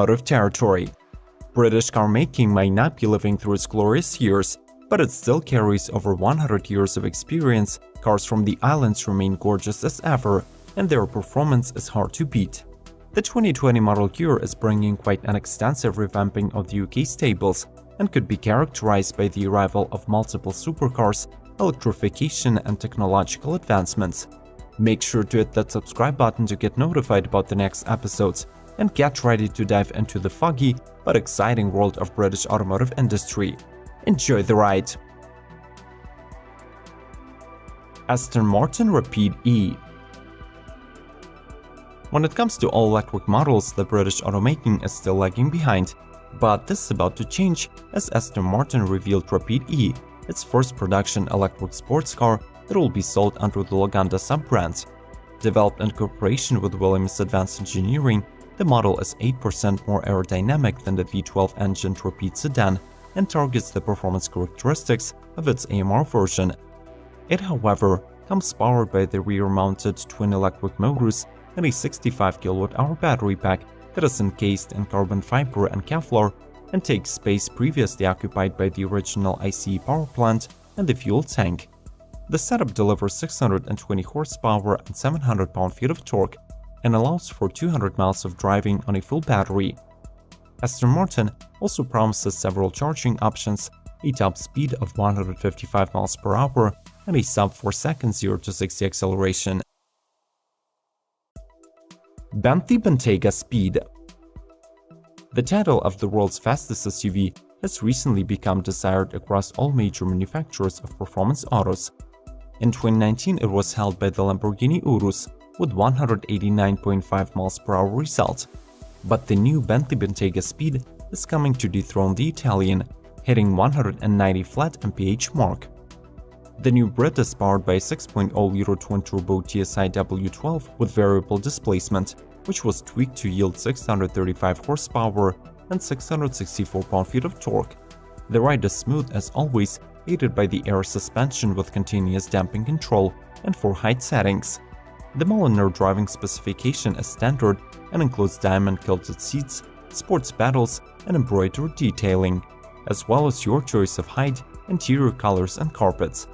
Automotive territory. British car making might not be living through its glorious years, but it still carries over 100 years of experience. Cars from the islands remain gorgeous as ever, and their performance is hard to beat. The 2020 model year is bringing quite an extensive revamping of the UK stables and could be characterized by the arrival of multiple supercars, electrification, and technological advancements. Make sure to hit that subscribe button to get notified about the next episodes, and get ready to dive into the foggy but exciting world of British automotive industry. Enjoy the ride! Aston Martin Rapide E. When it comes to all-electric models, the British automaking is still lagging behind, but this is about to change as Aston Martin revealed Rapide E, its first production electric sports car that will be sold under the Lagonda sub-brand. Developed in cooperation with Williams Advanced Engineering, the model is 8% more aerodynamic than the V12-engined Rapide sedan and targets the performance characteristics of its AMR version. It, however, comes powered by the rear-mounted twin electric motors and a 65 kWh battery pack that is encased in carbon fiber and Kevlar and takes space previously occupied by the original ICE power plant and the fuel tank. The setup delivers 620 horsepower and 700 pound-feet of torque and allows for 200 miles of driving on a full battery. Aston Martin also promises several charging options, a top speed of 155 miles per hour, and a sub-4 second 0 to 60 acceleration. Bentley Bentayga Speed. The title of the world's fastest SUV has recently become desired across all major manufacturers of performance autos. In 2019, it was held by the Lamborghini Urus with 189.5 miles per hour result. But the new Bentley Bentayga Speed is coming to dethrone the Italian, hitting 190 flat mph mark. The new Brit is powered by a 6.0-liter twin-turbo TSI W12 with variable displacement, which was tweaked to yield 635 horsepower and 664 pound-feet of torque. The ride is smooth as always, aided by the air suspension with continuous damping control and 4 height settings. The Mulliner driving specification is standard and includes diamond-quilted seats, sports pedals, and embroidered detailing, as well as your choice of height, interior colors, and carpets.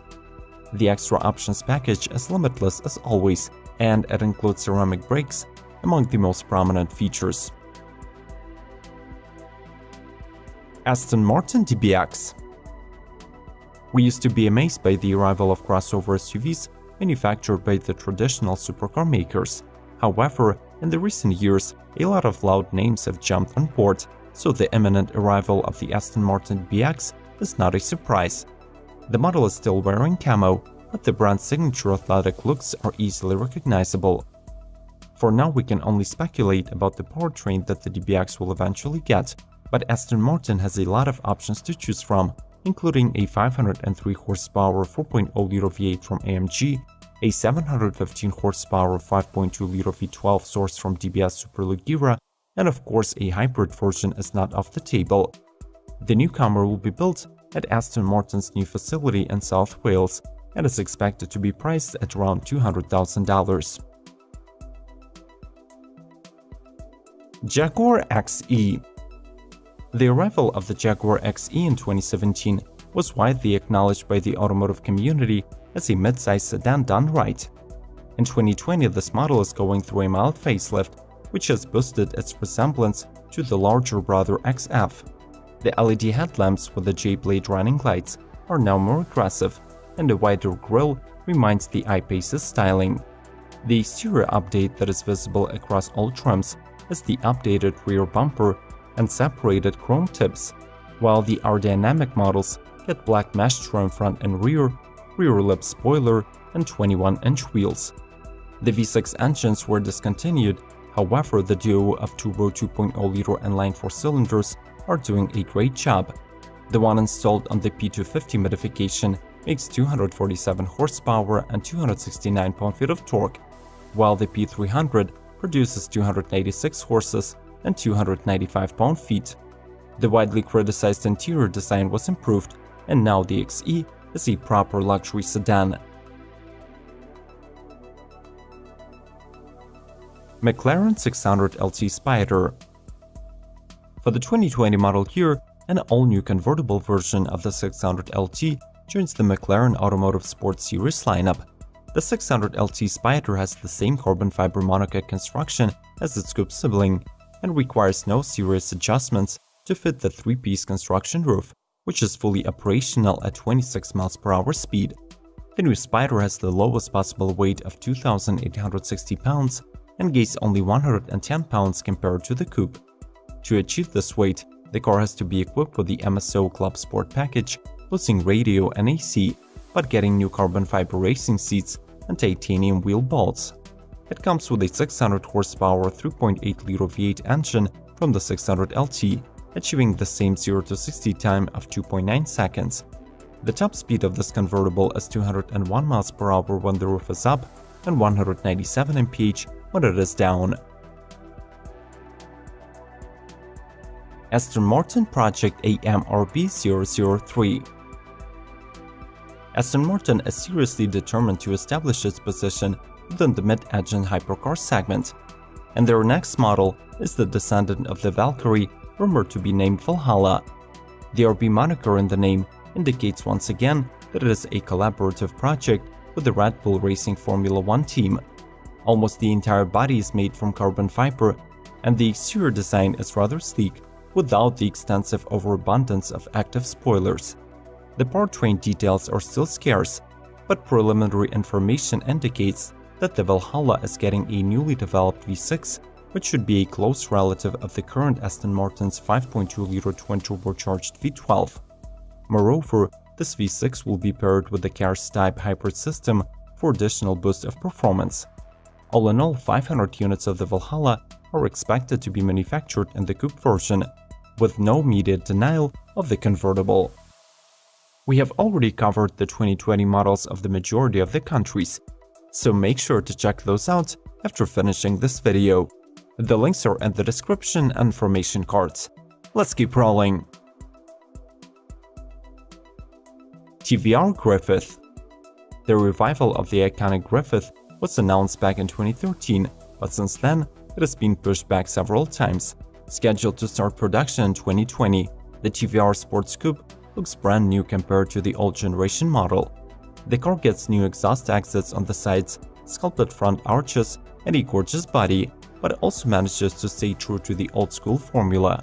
The extra options package is limitless as always, and it includes ceramic brakes, among the most prominent features. Aston Martin DBS. We used to be amazed by the arrival of crossover SUVs manufactured by the traditional supercar makers. However, in the recent years, a lot of loud names have jumped on board, so the imminent arrival of the Aston Martin DBS is not a surprise. The model is still wearing camo, but the brand's signature athletic looks are easily recognizable. For now, we can only speculate about the powertrain that the DBS will eventually get, but Aston Martin has a lot of options to choose from, including a 503 horsepower 4.0-liter V8 from AMG, a 715 horsepower 5.2-liter V12 sourced from DBS Superleggera, and of course a hybrid version is not off the table. The newcomer will be built at Aston Martin's new facility in South Wales and is expected to be priced at around $200,000. Jaguar XE. The arrival of the Jaguar XE in 2017 was widely acknowledged by the automotive community as a mid-size sedan done right. In 2020, this model is going through a mild facelift, which has boosted its resemblance to the larger brother XF. The LED headlamps with the J-blade running lights are now more aggressive, and the wider grille reminds the I-Pace's styling. The exterior update that is visible across all trims is the updated rear bumper and separated chrome tips, while the aerodynamic models get black mesh trim front and rear lip spoiler, and 21-inch wheels. The V6 engines were discontinued, however the duo of turbo 2.0-liter inline 4 cylinders are doing a great job. The one installed on the P250 modification makes 247 horsepower and 269 pound-feet of torque, while the P300 produces 286 horses and 295 pound-feet. The widely criticized interior design was improved, and now the XE is a proper luxury sedan. McLaren 600 LT Spider. For the 2020 model year, an all-new convertible version of the 600 LT joins the McLaren Automotive Sports Series lineup. The 600 LT Spider has the same carbon fiber monocoque construction as its coupe sibling and requires no serious adjustments to fit the three-piece construction roof, which is fully operational at 26 mph speed. The new Spider has the lowest possible weight of 2,860 pounds and weighs only 110 pounds compared to the coupe. To achieve this weight, the car has to be equipped with the MSO Club Sport package, losing radio and AC, but getting new carbon fiber racing seats and titanium wheel bolts. It comes with a 600 horsepower 3.8-liter V8 engine from the 600 LT, achieving the same 0-60 time of 2.9 seconds. The top speed of this convertible is 201 mph when the roof is up and 197 mph when it is down. Aston Martin Project AMRB003. Aston Martin is seriously determined to establish its position within the mid-engine hypercar segment, and their next model is the descendant of the Valkyrie, rumored to be named Valhalla. The RB moniker in the name indicates once again that it is a collaborative project with the Red Bull Racing Formula 1 team. Almost the entire body is made from carbon fiber, and the exterior design is rather sleek, without the extensive overabundance of active spoilers. The powertrain details are still scarce, but preliminary information indicates that the Valhalla is getting a newly developed V6, which should be a close relative of the current Aston Martin's 5.2-liter twin-turbocharged V12. Moreover, this V6 will be paired with the car's-type hybrid system for additional boost of performance. All in all, 500 units of the Valhalla are expected to be manufactured in the coupe version, with no immediate denial of the convertible. We have already covered the 2020 models of the majority of the countries, so make sure to check those out after finishing this video. The links are in the description and information cards. Let's keep rolling. TVR Griffith. The revival of the iconic Griffith was announced back in 2013, but since then, it has been pushed back several times. Scheduled to start production in 2020, the TVR Sports Coupe looks brand new compared to the old generation model. The car gets new exhaust exits on the sides, sculpted front arches, and a gorgeous body, but it also manages to stay true to the old-school formula.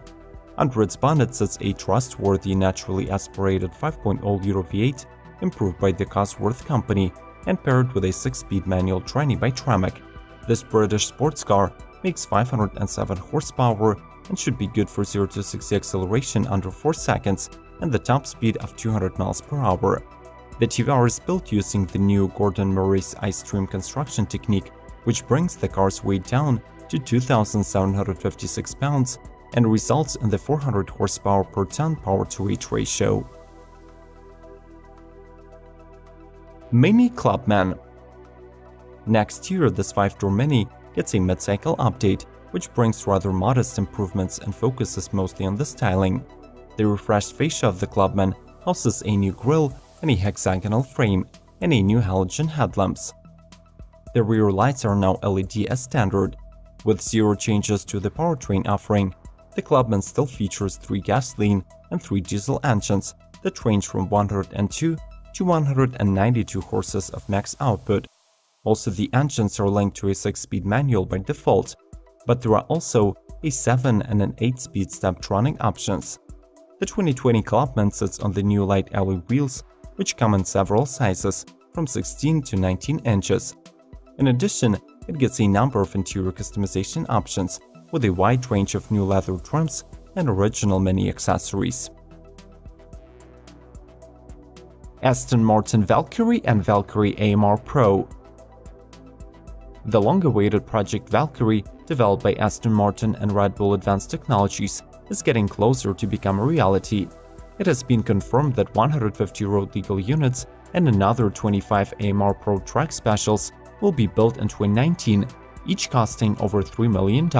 Under its bonnet sits a trustworthy, naturally aspirated 5.0-liter V8, improved by the Cosworth company, and paired with a 6-speed manual tranny by Tremec. This British sports car makes 507 horsepower and should be good for 0-60 acceleration under 4 seconds and the top speed of 200 mph. The TVR is built using the new Gordon Murray's ice stream construction technique, which brings the car's weight down to 2,756 pounds and results in the 400 horsepower per ton power-to-weight ratio. Mini Clubman. Next year, this 5-door Mini gets a mid-cycle update, which brings rather modest improvements and focuses mostly on the styling. The refreshed fascia of the Clubman houses a new grille and a hexagonal frame, and a new halogen headlamps. The rear lights are now LED as standard. With zero changes to the powertrain offering, the Clubman still features 3 gasoline and 3 diesel engines that range from 102 to 192 horses of max output. Most of the engines are linked to a 6-speed manual by default, but there are also a 7 and an 8-speed Steptronic options. The 2020 Clubman sits on the new light alloy wheels, which come in several sizes, from 16 to 19 inches. In addition, it gets a number of interior customization options, with a wide range of new leather trims and original Mini accessories. Aston Martin Valkyrie and Valkyrie AMR Pro. The long-awaited Project Valkyrie, developed by Aston Martin and Red Bull Advanced Technologies, is getting closer to become a reality. It has been confirmed that 150 road legal units and another 25 AMR Pro track specials will be built in 2019, each costing over $3 million.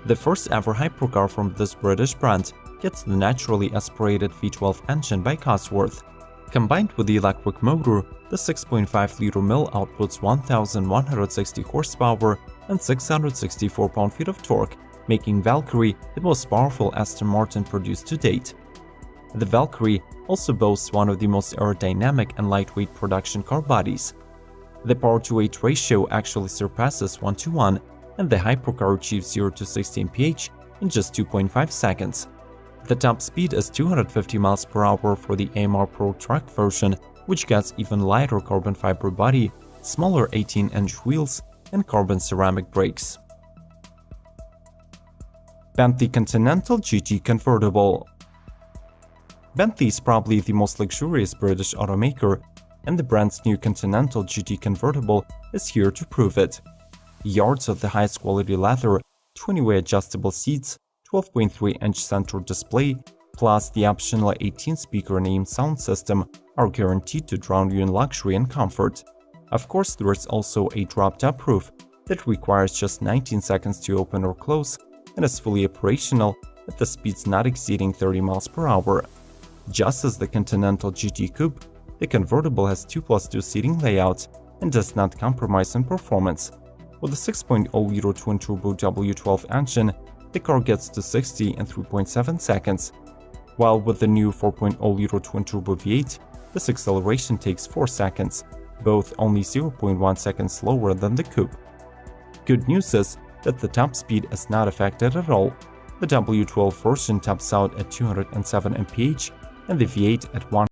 The first ever hypercar from this British brand gets the naturally aspirated V12 engine by Cosworth. Combined with the electric motor, the 6.5-liter mill outputs 1,160 horsepower and 664 pound-feet of torque, making Valkyrie the most powerful Aston Martin produced to date. The Valkyrie also boasts one of the most aerodynamic and lightweight production car bodies. The power-to-weight ratio actually surpasses 1:1, and the hypercar achieves 0 to 60 mph in just 2.5 seconds. The top speed is 250 miles per hour for the AMR Pro Truck version, which gets even lighter carbon fiber body, smaller 18-inch wheels, and carbon ceramic brakes. Bentley Continental GT Convertible. Bentley is probably the most luxurious British automaker, and the brand's new Continental GT Convertible is here to prove it. Yards of the highest quality leather, 20-way adjustable seats, 12.3-inch center display, plus the optional 18-speaker AM sound system are guaranteed to drown you in luxury and comfort. Of course, there is also a drop-top roof that requires just 19 seconds to open or close and is fully operational at the speeds not exceeding 30 miles per hour. Just as the Continental GT Coupe, the convertible has 2+2 seating layout and does not compromise on performance. With a 6.0-liter twin-turbo W12 engine, the car gets to 60 in 3.7 seconds, while with the new 4.0-liter twin-turbo V8, this acceleration takes 4 seconds, both only 0.1 seconds slower than the coupe. Good news is that the top speed is not affected at all. The W12 version tops out at 207 mph and the V8 at 1